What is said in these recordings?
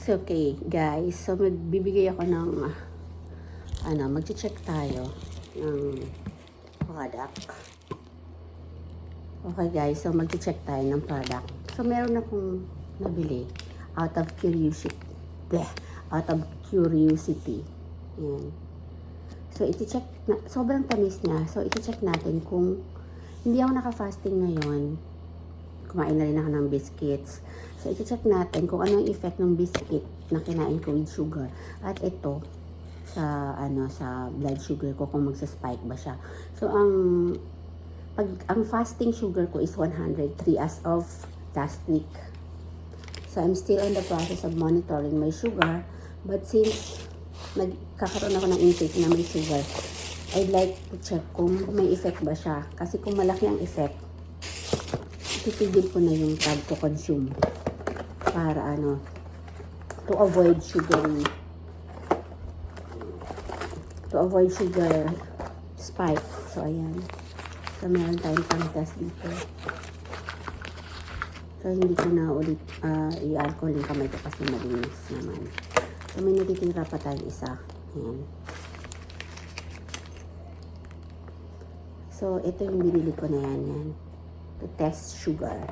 So, okay, guys. So, magbibigay ako ng, mag-check tayo ng product. Okay, guys. So, mag-check tayo ng product. So, meron akong nabili out of curiosity. Yan. So, iti-check na, sobrang tamis niya. So, iti-check natin kung hindi ako naka-fasting ngayon. Kumain na rin ako ng biscuits. So, iti-check natin kung ano ang effect ng biscuit na kinain ko with sugar. At ito, sa blood sugar ko, kung magsa-spike ba siya. So, ang fasting sugar ko is 103 as of last week. So, I'm still in the process of monitoring my sugar. But since nagkakaroon ako ng intake na may sugar, I'd like to check kung may effect ba siya. Kasi kung malaki ang effect, titigil ko na yung pag-consume para to avoid sugar spike. So, ayan. So, meron tayong pang-test dito. So, hindi ko na ulit i-alcohol yung kamay ko kasi malinis naman. So, may natitira pa tayong isa. Ayan. So, ito yung binili ko na yan. To test sugar.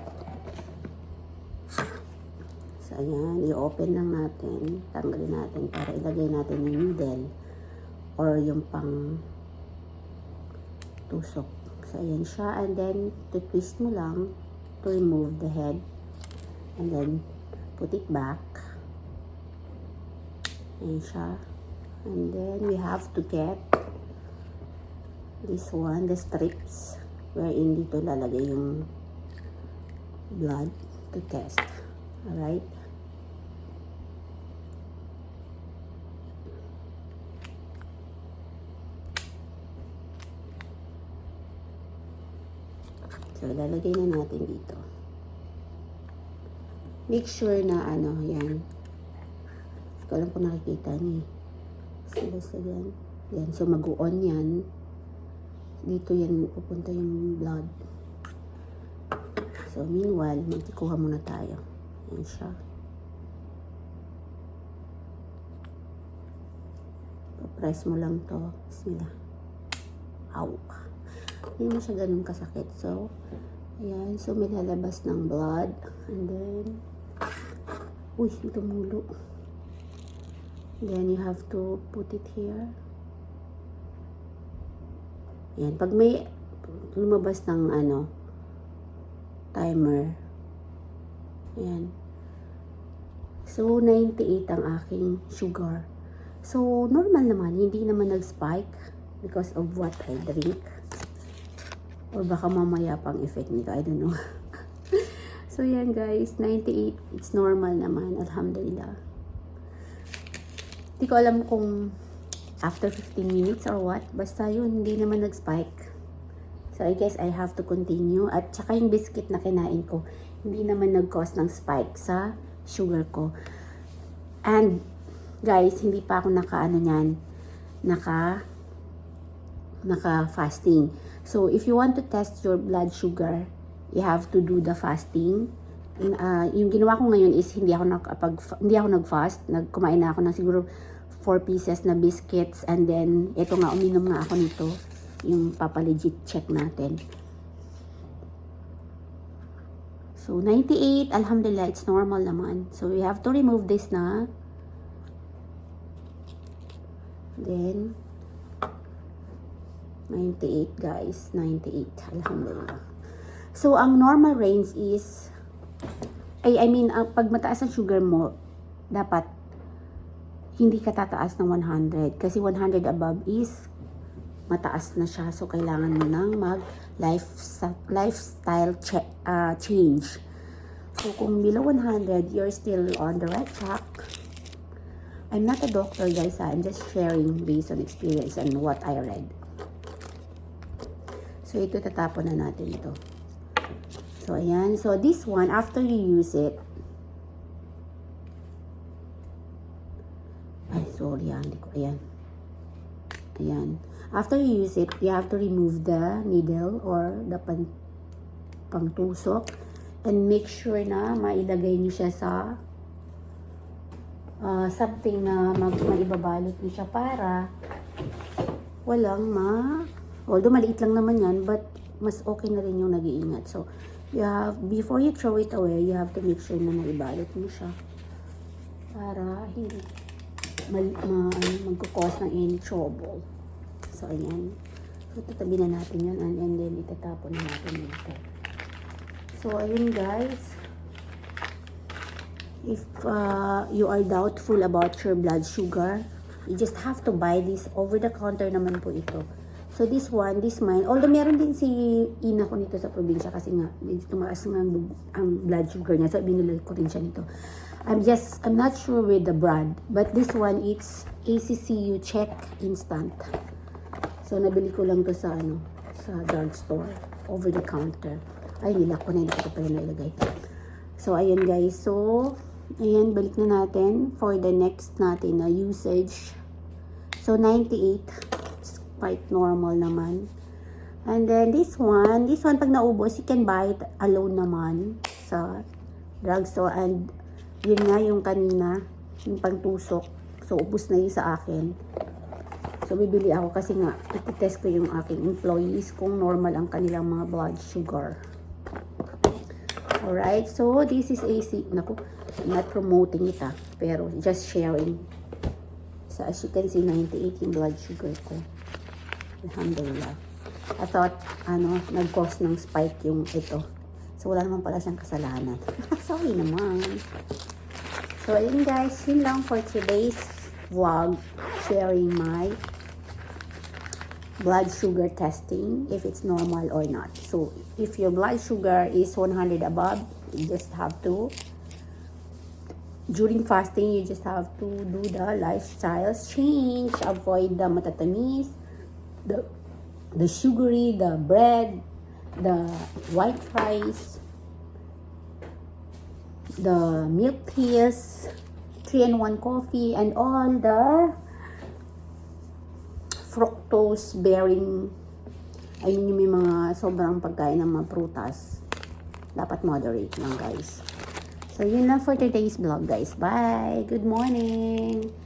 So, ayan. I-open lang natin. Tanggalin natin para ilagay natin yung needle or yung pang tusok. So, ayan siya. And then, twist mo lang to remove the head. And then, put it back. Ayan siya. And then, we have to get this one, the strips, wherein dito lalagay yung blood to test. Alright? So, lalagay na natin dito. Make sure na yan. Hindi ko alam kung nakikita niyo. Basta yan. Yan. So, mag-on yan. Dito yan pupunta yung blood. So, meanwhile, magkikuha muna tayo. Yan siya. Press mo lang to. Bismillah. Ow. Hindi na siya ganun kasakit. So, ayan. So, may lalabas ng blood. And then, uy, tumulo. Then, you have to put it here. Ayan. Pag may lumabas ng timer. Ayan. So, 98 ang aking sugar. So, normal naman. Hindi naman nag-spike because of what I drink. Or baka mamaya pang effect nito. I don't know. So, yan guys. 98. It's normal naman. Alhamdulillah. Hindi ko alam kung after 15 minutes or what. Basta yun. Hindi naman nag-spike. So, I guess I have to continue. At saka yung biscuit na kinain ko, hindi naman nag-cause ng spike sa sugar ko. And, guys, hindi pa ako naka-fasting. So, if you want to test your blood sugar, you have to do the fasting. Yung ginawa ko ngayon is hindi ako nag-fast. Kumain na ako ng siguro 4 pieces na biscuits. And then, ito nga, uminom nga ako nito. Yung papalegit check natin. So, 98, alhamdulillah, it's normal naman. So, we have to remove this na. Then, 98 guys, 98, alhamdulillah. So, ang normal range is, pag mataas ang sugar mo, dapat hindi ka tataas ng 100. Kasi 100 above is mataas na siya. So, kailangan mo nang lifestyle change. So, kung below 100, you're still on the right track. I'm not a doctor, guys. I'm just sharing based on experience and what I read. So, ito, tatapon na natin ito. So, ayan. So, this one, after you use it, ayan. Ayan. After you use it, you have to remove the needle or the pangtusok and make sure na mailagay niyo siya sa something na maibabalot niyo siya para walang although maliit lang naman yan, but mas okay na rin yung nag-iingat. So, before you throw it away, you have to make sure na naibalot mo siya para hindi magkukos ng any trouble. So, ayan. So, tatabi na natin yun and then itatapon na natin dito. So, ayun guys. If you are doubtful about your blood sugar, you just have to buy this. Over the counter naman po ito. So this mine, although meron din si ina ko nito sa probinsya kasi nga tumaas nga ang blood sugar niya. So binili ko rin siya nito. I'm not sure with the brand, but this one it's ACCU Check Instant. So nabili ko lang to sa drugstore, over the counter. Ay, nila ko na, hindi ko pala nailagay. So ayun guys, so ayan, balik na natin for the next natin na usage. So 98, it's quite normal naman. And then this one pag naubos, you can buy it alone naman sa drugstore. And yun nga yung kanina, yung pangtusok. So ubos na yun sa akin. So bibili ako kasi nga iti-test ko yung aking employees kung normal ang kanilang mga blood sugar. Alright, so this is AC. Naku, not promoting it pero just sharing. So as you can see, 98 yung blood sugar ko. Alhamdulillah. I thought, nag-cause ng spike yung ito. So wala naman pala siyang kasalanan. Sorry naman. So ayun guys, yun lang for today's vlog. Sharing my blood sugar testing, if it's normal or not. So if your blood sugar is 100 above, you just have to, during fasting, you just have to do the lifestyle change. Avoid the matatamis, the sugary, the bread, the white rice, the milk teas, 3-in-1 coffee, and all the fructose bearing, ayun yung may mga sobrang pagkain ng mga prutas. Dapat moderate lang guys. So yun lang for today's vlog guys. Bye! Good morning!